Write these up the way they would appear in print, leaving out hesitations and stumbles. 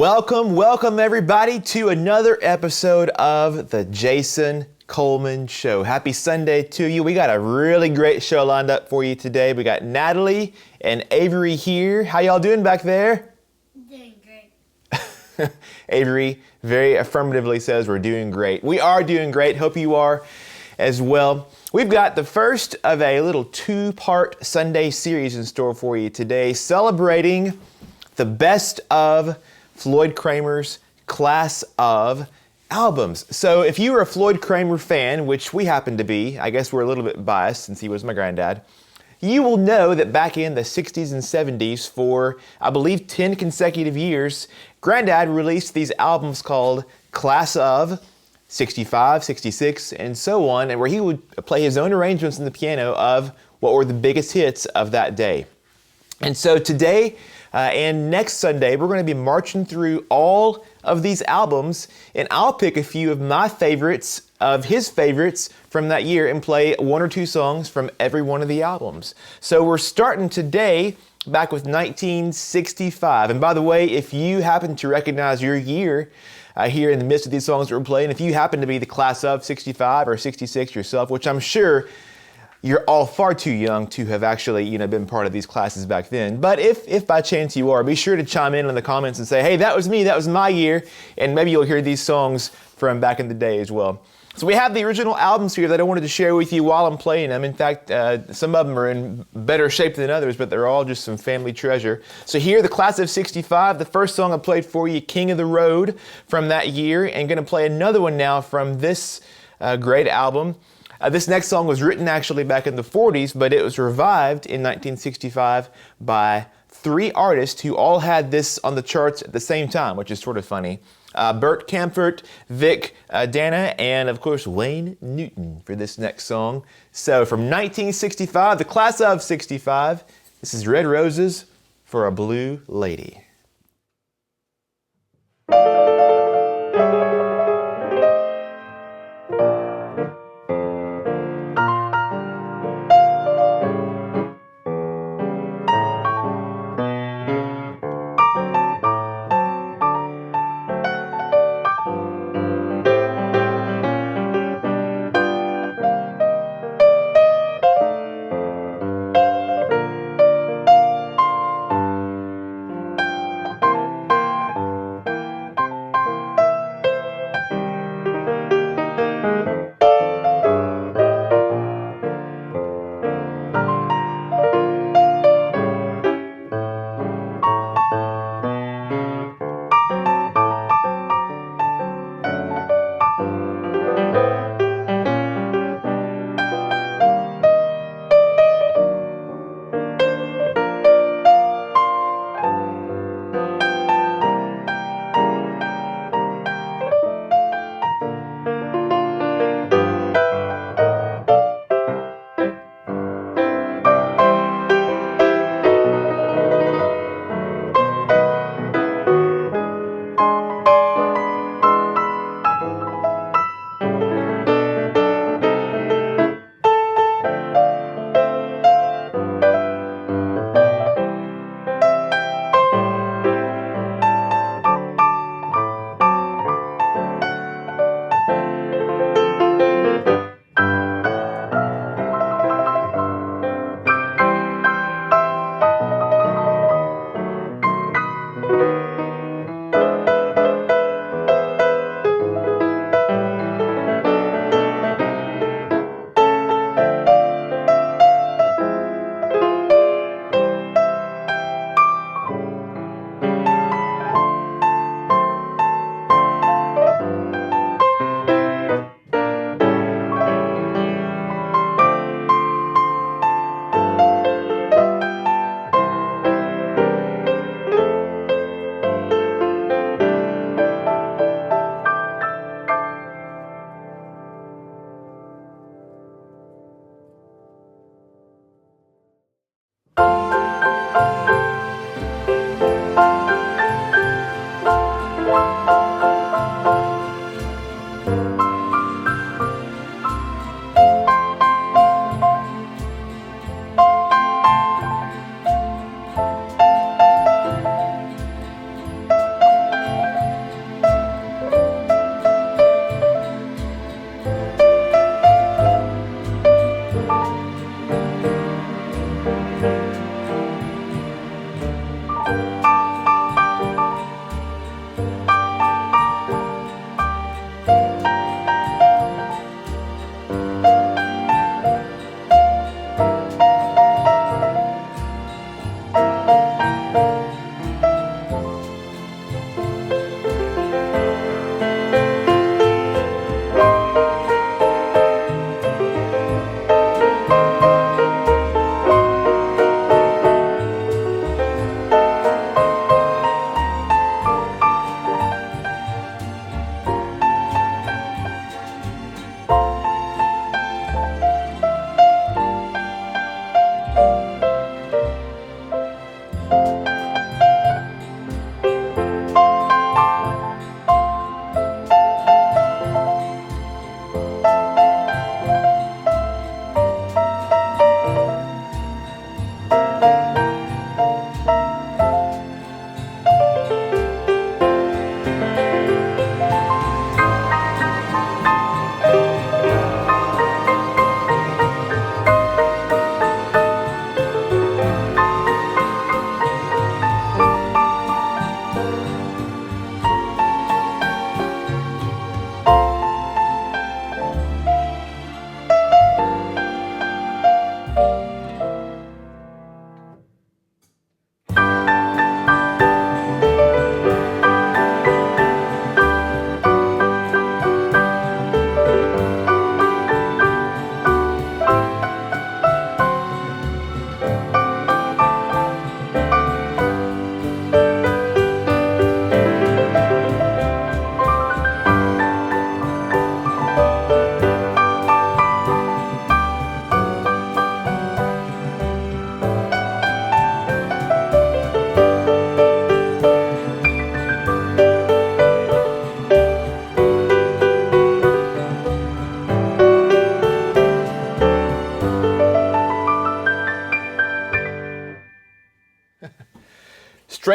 Welcome everybody to another episode of the Jason Coleman Show. Happy Sunday to you. We got a really great show lined up for you today. We got Natalie and Avery here. How y'all doing back there? Doing great. Avery very affirmatively says we're doing great. We are doing great. Hope you are as well. We've got the first of a little two-part Sunday series in store for you today, celebrating the best of Floyd Cramer's class of albums. So if you were a Floyd Cramer fan, which we happen to be, I guess we're a little bit biased since he was my granddad, you will know that back in the 60s and 70s for, I believe, 10 consecutive years, Granddad released these albums called Class of 65, 66, and so on, and where he would play his own arrangements on the piano of what were the biggest hits of that day. And so today and next Sunday, we're going to be marching through all of these albums, and I'll pick a few of my favorites, of his favorites from that year, and play one or two songs from every one of the albums. So we're starting today back with 1965. And by the way, if you happen to recognize your year here in the midst of these songs that we're playing, if you happen to be the class of 65 or 66 yourself, which I'm sure you're all far too young to have actually, been part of these classes back then. But if by chance you are, be sure to chime in the comments and say, hey, that was me, that was my year, and maybe you'll hear these songs from back in the day as well. So we have the original albums here that I wanted to share with you while I'm playing them. In fact, some of them are in better shape than others, but they're all just some family treasure. So here, the class of 65, the first song I played for you, King of the Road, from that year, and going to play another one now from this great album. This next song was written actually back in the 40s, but it was revived in 1965 by three artists who all had this on the charts at the same time, which is sort of funny. Bert Kaempfert, Vic Dana, and of course Wayne Newton for this next song. So from 1965, the class of 65, this is Red Roses for a Blue Lady.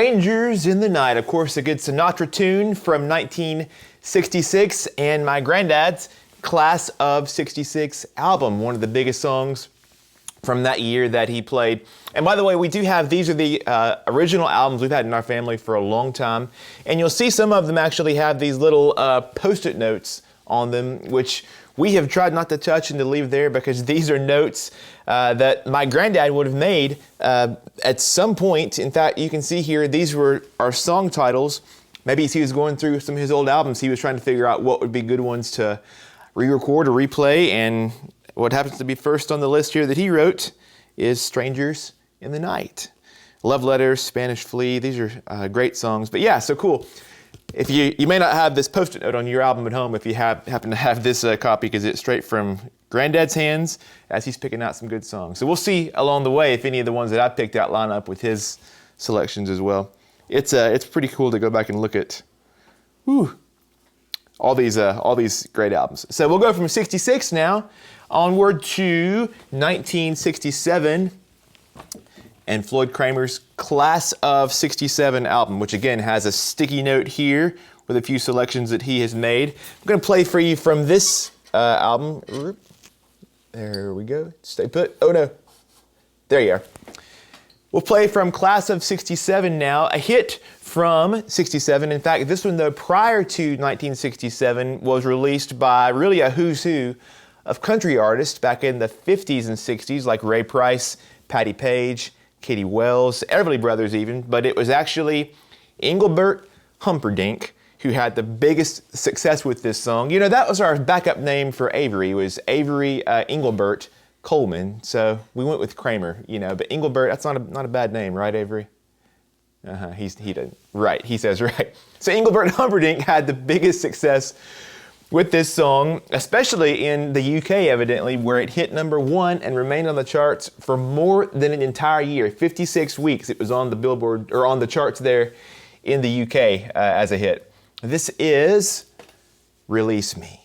Strangers in the Night. Of course, a good Sinatra tune from 1966 and my granddad's Class of 66 album, one of the biggest songs from that year that he played. And by the way, these are the original albums we've had in our family for a long time. And you'll see some of them actually have these little post-it notes on them, which we have tried not to touch and to leave there because these are notes that my granddad would have made at some point. In fact, you can see here, these were our song titles. Maybe as he was going through some of his old albums, he was trying to figure out what would be good ones to re-record or replay. And what happens to be first on the list here that he wrote is Strangers in the Night. Love Letters, Spanish Flea, these are great songs. But yeah, so cool. If you may not have this post-it note on your album at home if you happen to have this copy because it's straight from Granddad's hands as he's picking out some good songs. So we'll see along the way if any of the ones that I picked out line up with his selections as well. It's pretty cool to go back and look at all these great albums. So we'll go from 66 now onward to 1967 and Floyd Cramer's Class of 67 album, which again has a sticky note here with a few selections that he has made. I'm going to play for you from this album. There we go. Stay put. Oh no. There you are. We'll play from Class of 67 now, a hit from 67. In fact, this one, though, prior to 1967, was released by really a who's who of country artists back in the 50s and 60s, like Ray Price, Patti Page, Katie Wells, Everly Brothers even, but it was actually Engelbert Humperdinck who had the biggest success with this song. You know, that was our backup name for Avery. It was Avery Engelbert Coleman, so we went with Cramer, you know, but Engelbert, that's not a bad name, right, Avery? He did. Right, he says right. So Engelbert Humperdinck had the biggest success with this song, especially in the UK, evidently, where it hit #1 and remained on the charts for more than an entire year. 56 weeks it was on the Billboard, or on the charts there in the UK as a hit. This is Release Me.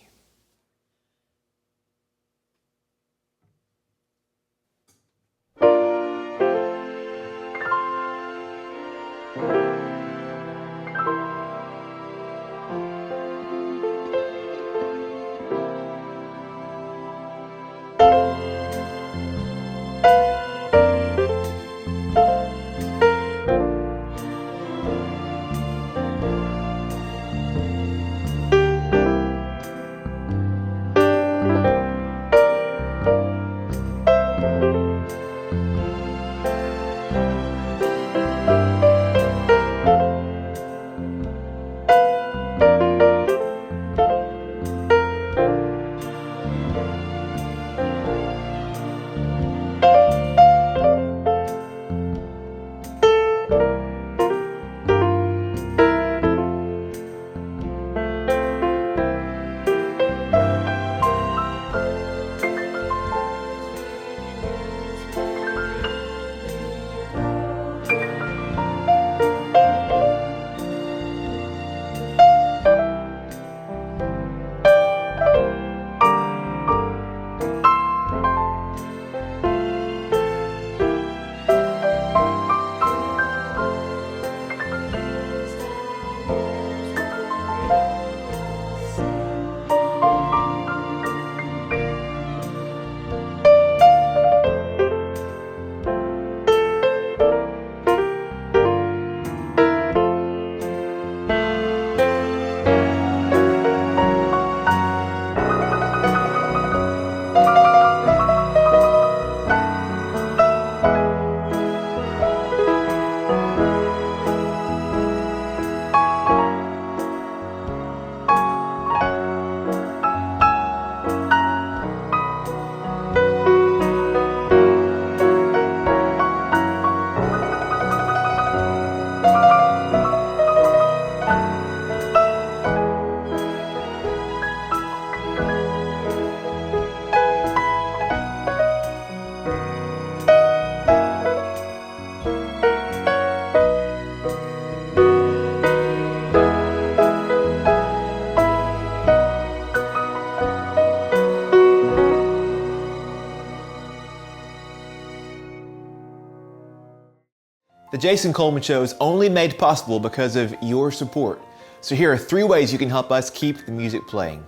Jason Coleman Show is only made possible because of your support. So here are 3 ways you can help us keep the music playing.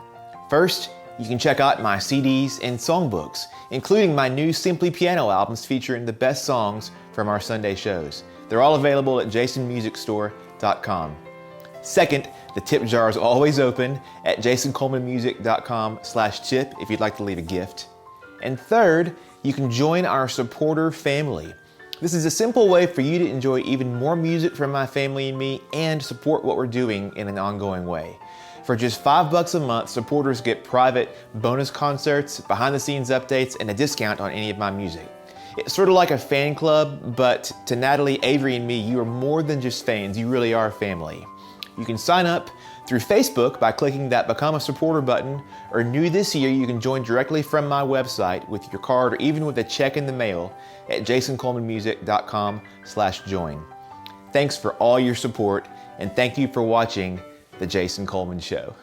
First, you can check out my CDs and songbooks, including my new Simply Piano albums featuring the best songs from our Sunday shows. They're all available at jasonmusicstore.com. Second, the tip jar is always open at jasoncolemanmusic.com/tip if you'd like to leave a gift. And third, you can join our supporter family. This is a simple way for you to enjoy even more music from my family and me and support what we're doing in an ongoing way. For just $5 a month, supporters get private bonus concerts, behind-the-scenes updates, and a discount on any of my music. It's sort of like a fan club, but to Natalie, Avery, and me, you are more than just fans. You really are family. You can sign up through Facebook by clicking that Become a Supporter button, or new this year, you can join directly from my website with your card or even with a check in the mail at jasoncolemanmusic.com/join. Thanks for all your support, and thank you for watching The Jason Coleman Show.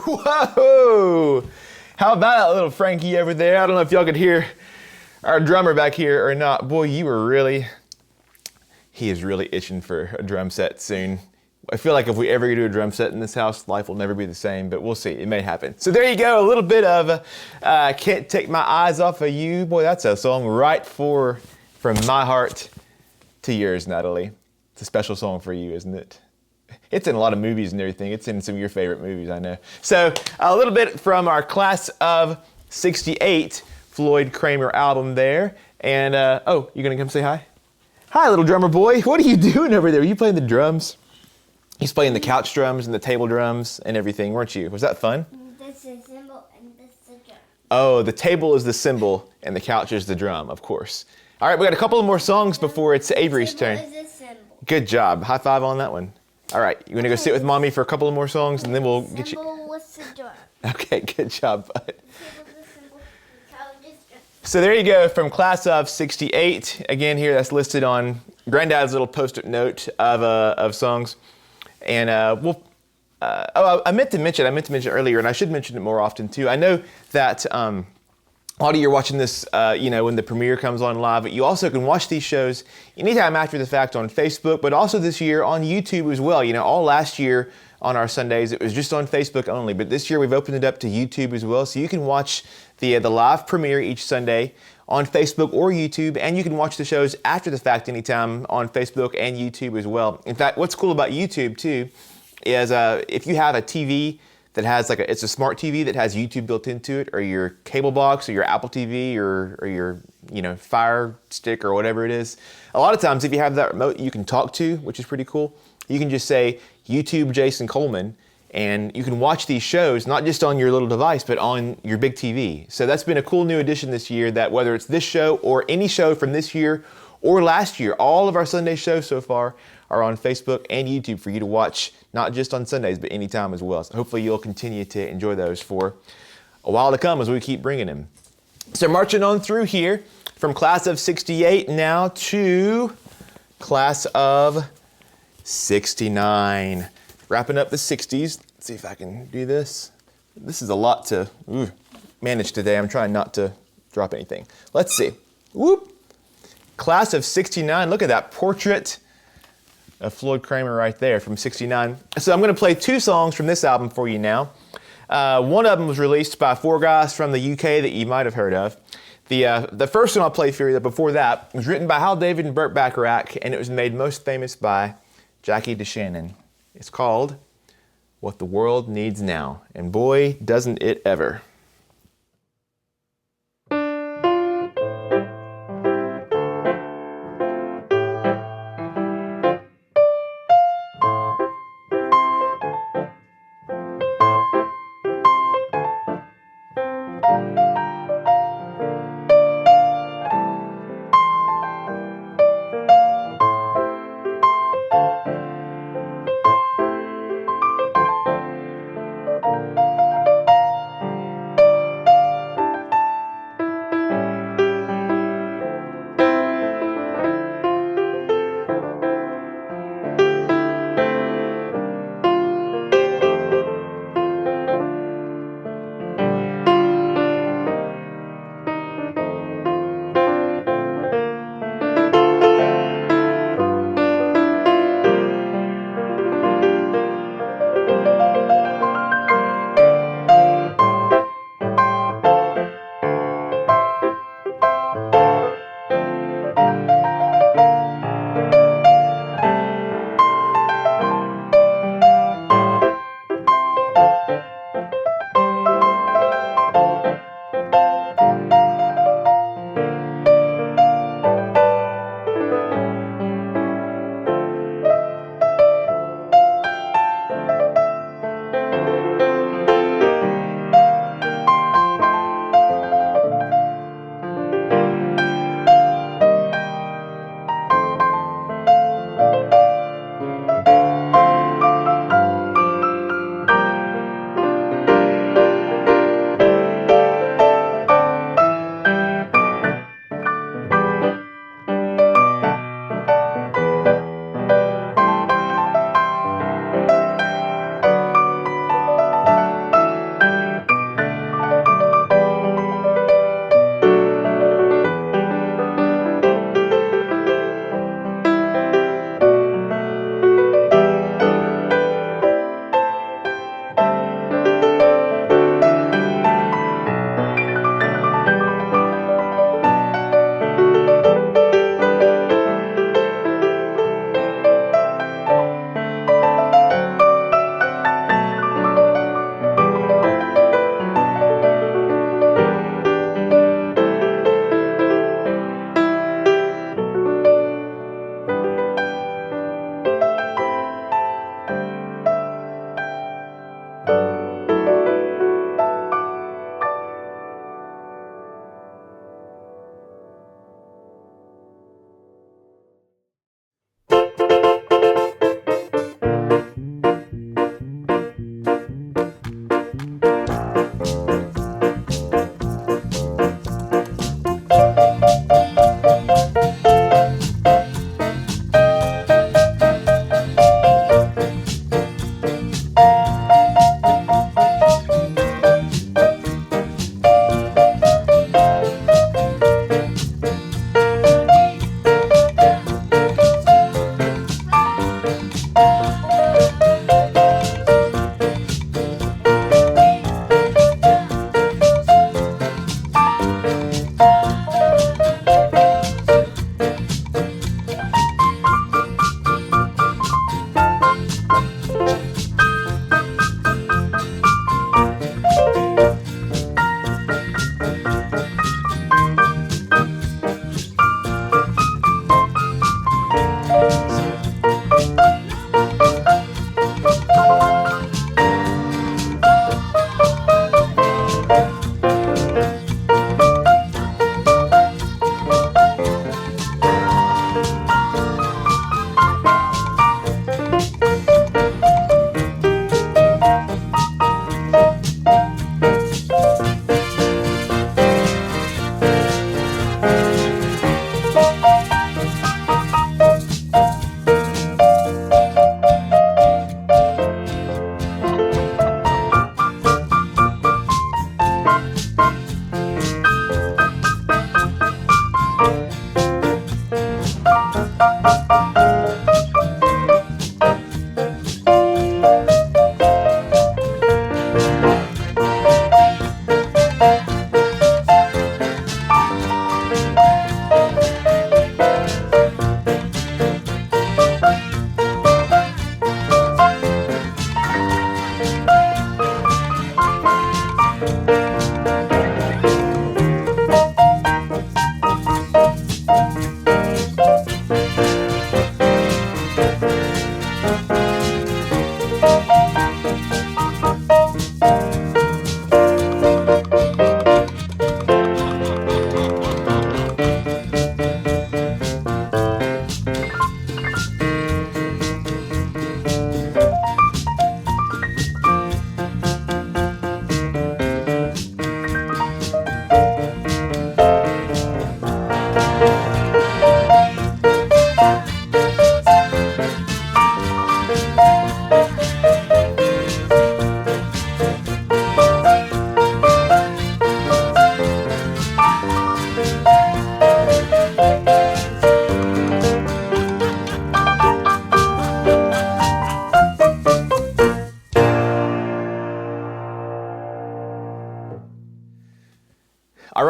Whoa! How about that little Frankie over there? I don't know if y'all could hear our drummer back here or not. Boy, he is really itching for a drum set soon. I feel like if we ever do a drum set in this house, life will never be the same, but we'll see. It may happen. So there you go, a little bit of Can't Take My Eyes Off of You. Boy, that's a song from my heart to yours, Natalie. It's a special song for you, isn't it? It's in a lot of movies and everything. It's in some of your favorite movies, I know. So a little bit from our class of 68 Floyd Cramer album there. And, oh, you gonna come say hi? Hi, little drummer boy. What are you doing over there? Are you playing the drums? He's playing the couch drums and the table drums and everything, weren't you? Was that fun? This is a cymbal and this is a drum. Oh, the table is the cymbal and the couch is the drum, of course. All right, we got a couple of more songs before it's Avery's turn. Cymbal is a cymbal. Good job. High five on that one. All right, you want to go sit with Mommy for a couple of more songs and then we'll get you... Cymbal was a drum. Okay, good job, bud. Cymbal is a cymbal. The couch is drum. So there you go, from class of 68. Again, here that's listed on Granddad's little post-it note of songs. And I meant to mention earlier, and I should mention it more often too. I know that a lot of you are watching this, when the premiere comes on live, but you also can watch these shows anytime after the fact on Facebook, but also this year on YouTube as well. You know, all last year on our Sundays, it was just on Facebook only, but this year we've opened it up to YouTube as well, so you can watch the live premiere each Sunday on Facebook or YouTube, and you can watch the shows after the fact anytime on Facebook and YouTube as well. In fact, what's cool about YouTube too is if you have a TV that has it's a smart TV that has YouTube built into it, or your cable box, or your Apple TV, or your Fire Stick, or whatever it is. A lot of times, if you have that remote, you can talk to, which is pretty cool. You can just say YouTube Jason Coleman, and you can watch these shows not just on your little device, but on your big TV. So that's been a cool new addition this year. That whether it's this show or any show from this year or last year, all of our Sunday shows so far are on Facebook and YouTube for you to watch, not just on Sundays, but anytime as well. So hopefully you'll continue to enjoy those for a while to come as we keep bringing them. So marching on through here from class of 68 now to class of 69. Wrapping up the 60s. Let's see if I can do this. This is a lot to manage today. I'm trying not to drop anything. Let's see. Whoop. Class of 69. Look at that portrait of Floyd Cramer right there from 69. So I'm going to play two songs from this album for you now. One of them was released by four guys from the UK that you might have heard of. The first one I'll play for you before that was written by Hal David and Burt Bacharach, and it was made most famous by Jackie DeShannon. It's called What the World Needs Now, and boy, doesn't it ever.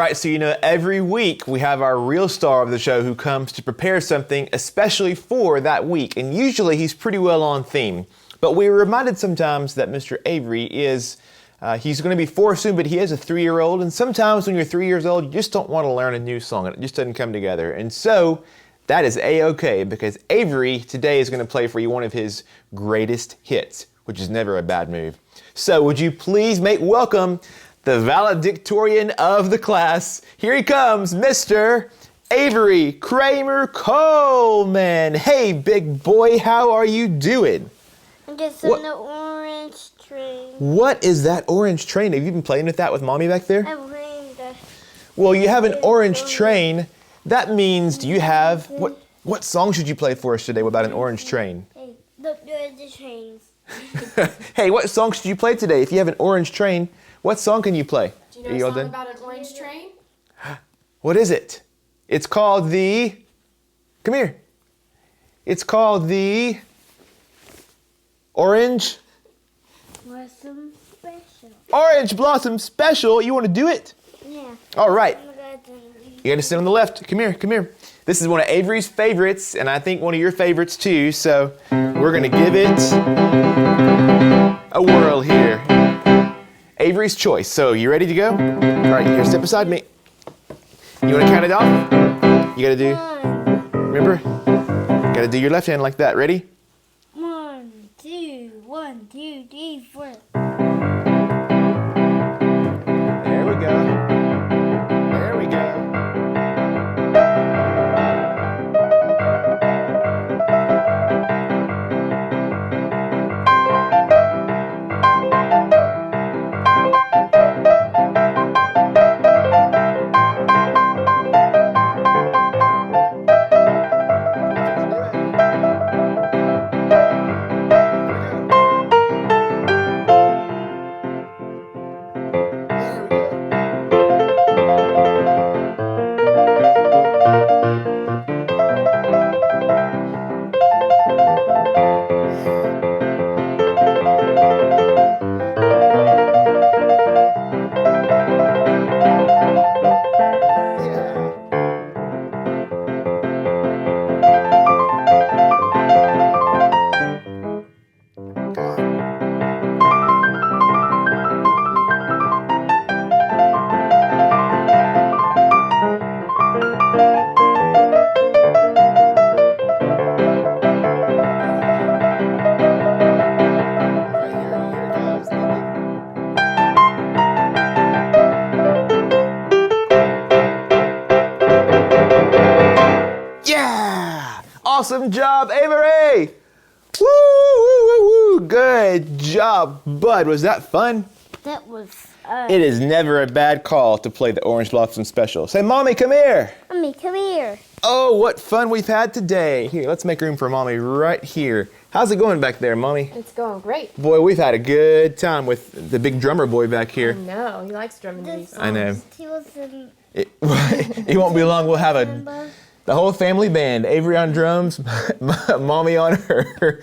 right, so every week we have our real star of the show who comes to prepare something especially for that week. And usually he's pretty well on theme. But we're reminded sometimes that Mr. Avery is, he's going to be 4 soon, but he is a 3-year-old. And sometimes when you're 3 years old, you just don't want to learn a new song. It just doesn't come together. And so that is A-okay, because Avery today is going to play for you one of his greatest hits, which is never a bad move. So would you please make welcome the valedictorian of the class. Here he comes, Mr. Avery Cramer Coleman. Hey, big boy, how are you doing? I'm just on the orange train. What is that orange train? Have you been playing with that with Mommy back there? I'm playing the... Well, you have an orange train. That means you have... What song should you play for us today about an orange train? Hey, look, there's the trains. Hey, what song should you play today? If you have an orange train, what song can you play? Do you know a song about an orange train? What is it? It's called the... Come here. It's called the... Orange... Blossom Special. Orange Blossom Special. You want to do it? Yeah. All right. I'm gonna do You got to sit on the left. Come here, come here. This is one of Avery's favorites, and I think one of your favorites too, so we're going to give it a whirl here. Avery's choice. So, you ready to go? All right, here, step beside me. You want to count it off? You got to do, remember? Got to do your left hand like that. Ready? 1, 2, 1, 2, 3, 4. There we go. There we go. Yeah! Awesome job, Avery! Woo, woo, woo, woo! Good job, bud. Was that fun? That was It is never a bad call to play the Orange Blossom Special. Say, Mommy, come here. Mommy, come here. Oh, what fun we've had today. Here, let's make room for Mommy right here. How's it going back there, Mommy? It's going great. Boy, we've had a good time with the big drummer boy back here. No, he likes drumming these songs. I know. He was in It won't be long. We'll have the whole family band. Avery on drums, Mommy on her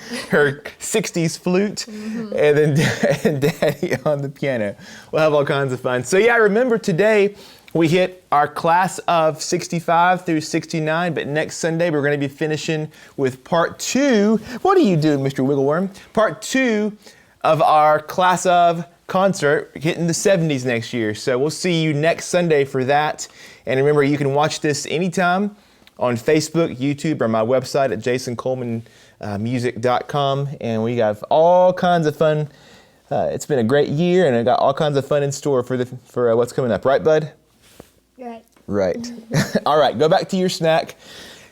60s flute, and then Daddy on the piano. We'll have all kinds of fun. So yeah, remember today we hit our class of 65 through 69, but next Sunday we're going to be finishing with part 2. What are you doing, Mr. Wiggleworm? Part 2 of our class of concert, hitting the 70s next year. So we'll see you next Sunday for that. And remember, you can watch this anytime on Facebook, YouTube, or my website at jasoncolemanmusic.com. And we have all kinds of fun. It's been a great year, and I got all kinds of fun in store for what's coming up. Right, bud? Right. Right. All right, go back to your snack.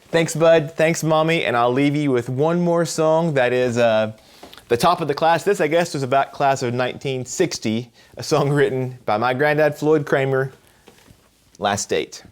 Thanks, bud. Thanks, Mommy. And I'll leave you with one more song that is the top of the class. This, I guess, was about class of 1960, a song written by my granddad, Floyd Cramer, Last Date.